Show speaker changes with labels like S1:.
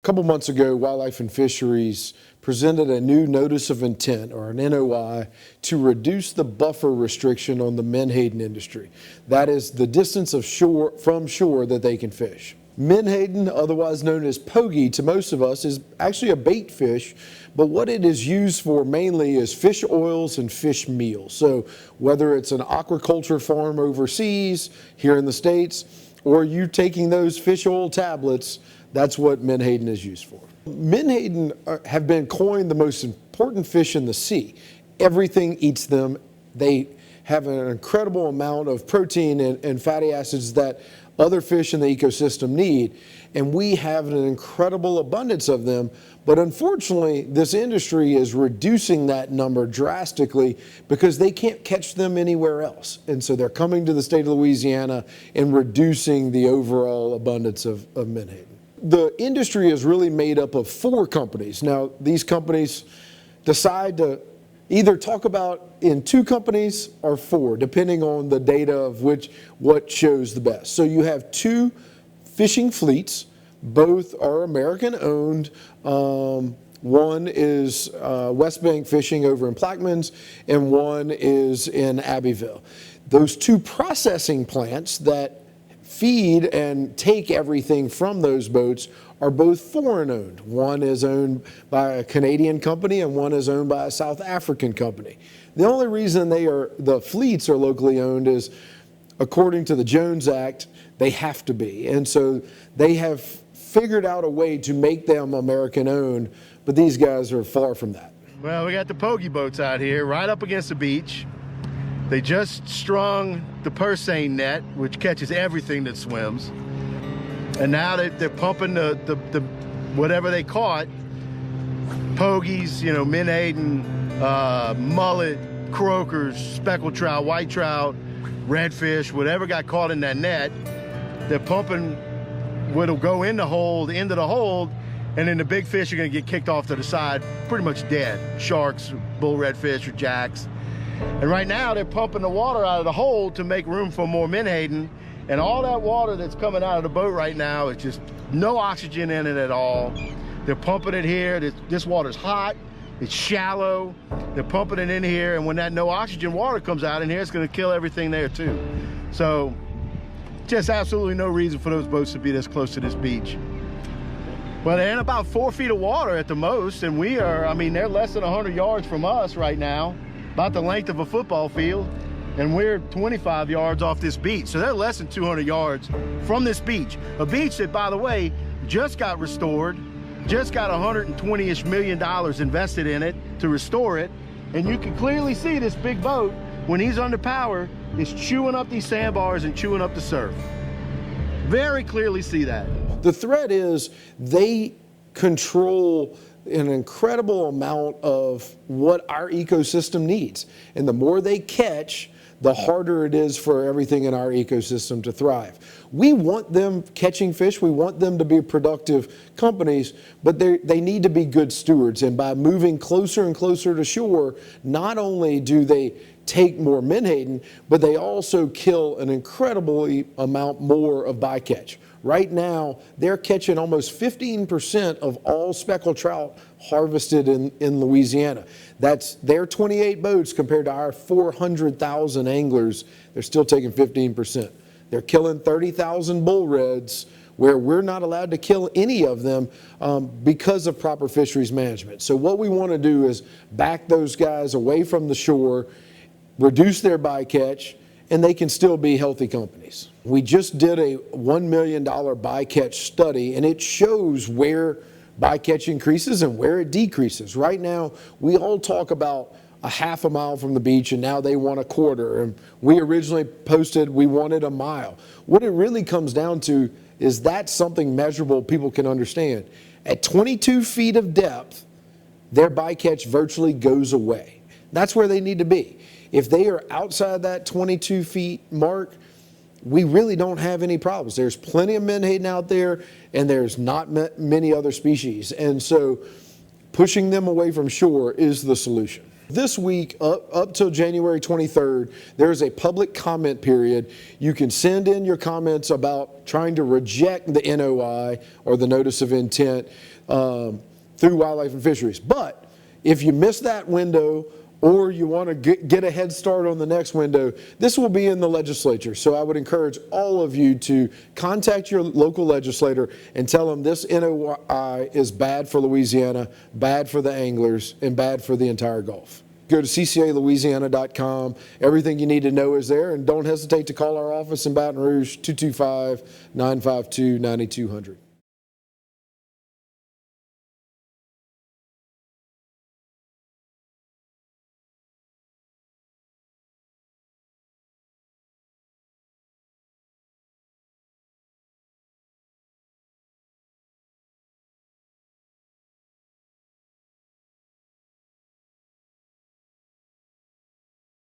S1: couple months ago, Wildlife and Fisheries presented a new notice of intent, or an NOI, to reduce the buffer restriction on the menhaden industry. That is the distance of from shore that they can fish. Menhaden, otherwise known as pogie to most of us, is actually a bait fish, but what it is used for mainly is fish oils and fish meal. So whether it's an aquaculture farm overseas, here in the States, or you taking those fish oil tablets, that's what menhaden is used for. Menhaden have been coined the most important fish in the sea. Everything eats them. They have an incredible amount of protein and fatty acids that other fish in the ecosystem need, and we have an incredible abundance of them. But unfortunately, this industry is reducing that number drastically because they can't catch them anywhere else. And so they're coming to the state of Louisiana and reducing the overall abundance of menhaden. The industry is really made up of 4 companies. Now, these companies decide to either talk about in 2 companies or 4, depending on the data of what shows the best. So you have 2 fishing fleets. Both are American owned. One is West Bank Fishing over in Plaquemines, and one is in Abbeville. Those 2 processing plants that feed and take everything from those boats are both foreign owned. One is owned by a Canadian company and one is owned by a South African company. The only reason the fleets are locally owned is, according to the Jones Act, they have to be. And so they have figured out a way to make them American owned, but these guys are far from that.
S2: Well, we got the pogie boats out here right up against the beach. They just strung the purse seine net, which catches everything that swims. And now they're pumping the whatever they caught, pogies, you know, menhaden, mullet, croakers, speckled trout, white trout, redfish, whatever got caught in that net. They're pumping what'll go in the hold, into the hold, and then the big fish are gonna get kicked off to the side, pretty much dead. Sharks, bull redfish, or jacks. And right now they're pumping the water out of the hold to make room for more menhaden. And all that water that's coming out of the boat right now is just no oxygen in it at all. They're pumping it here. This water's hot, it's shallow. They're pumping it in here, and when that no oxygen water comes out in here, it's gonna kill everything there too. So just absolutely no reason for those boats to be this close to this beach. Well, they're in about 4 feet of water at the most, and we are, I mean, they're less than 100 yards from us right now, about the length of a football field, and we're 25 yards off this beach. So they're less than 200 yards from this beach. A beach that, by the way, just got restored, just got $120-ish million invested in it to restore it. And you can clearly see this big boat, when he's under power, is chewing up these sandbars and chewing up the surf. Very clearly see that.
S1: The threat is they control an incredible amount of what our ecosystem needs. And the more they catch, the harder it is for everything in our ecosystem to thrive. We want them catching fish, we want them to be productive companies, but they need to be good stewards. And by moving closer and closer to shore, not only do they take more menhaden, but they also kill an incredible amount more of bycatch. Right now, they're catching almost 15% of all speckled trout harvested in Louisiana. That's their 28 boats compared to our 400,000 anglers. They're still taking 15%. They're killing 30,000 bull reds, where we're not allowed to kill any of them because of proper fisheries management. So what we want to do is back those guys away from the shore, reduce their bycatch, and they can still be healthy companies. We just did a $1 million bycatch study, and it shows where bycatch increases and where it decreases. Right now, we all talk about a half a mile from the beach, and now they want a quarter. And we originally posted we wanted a mile. What it really comes down to is that's something measurable people can understand. At 22 feet of depth, their bycatch virtually goes away. That's where they need to be. If they are outside that 22 feet mark, we really don't have any problems. There's plenty of menhaden out there, and there's not many other species. And so pushing them away from shore is the solution. This week, up till January 23rd, there's a public comment period. You can send in your comments about trying to reject the NOI or the notice of intent. through Wildlife and Fisheries. But if you miss that window, or you want to get a head start on the next window, this will be in the legislature. So I would encourage all of you to contact your local legislator and tell them this NOI is bad for Louisiana, bad for the anglers, and bad for the entire Gulf. Go to ccalouisiana.com. Everything you need to know is there, and don't hesitate to call our office in Baton Rouge, 225-952-9200.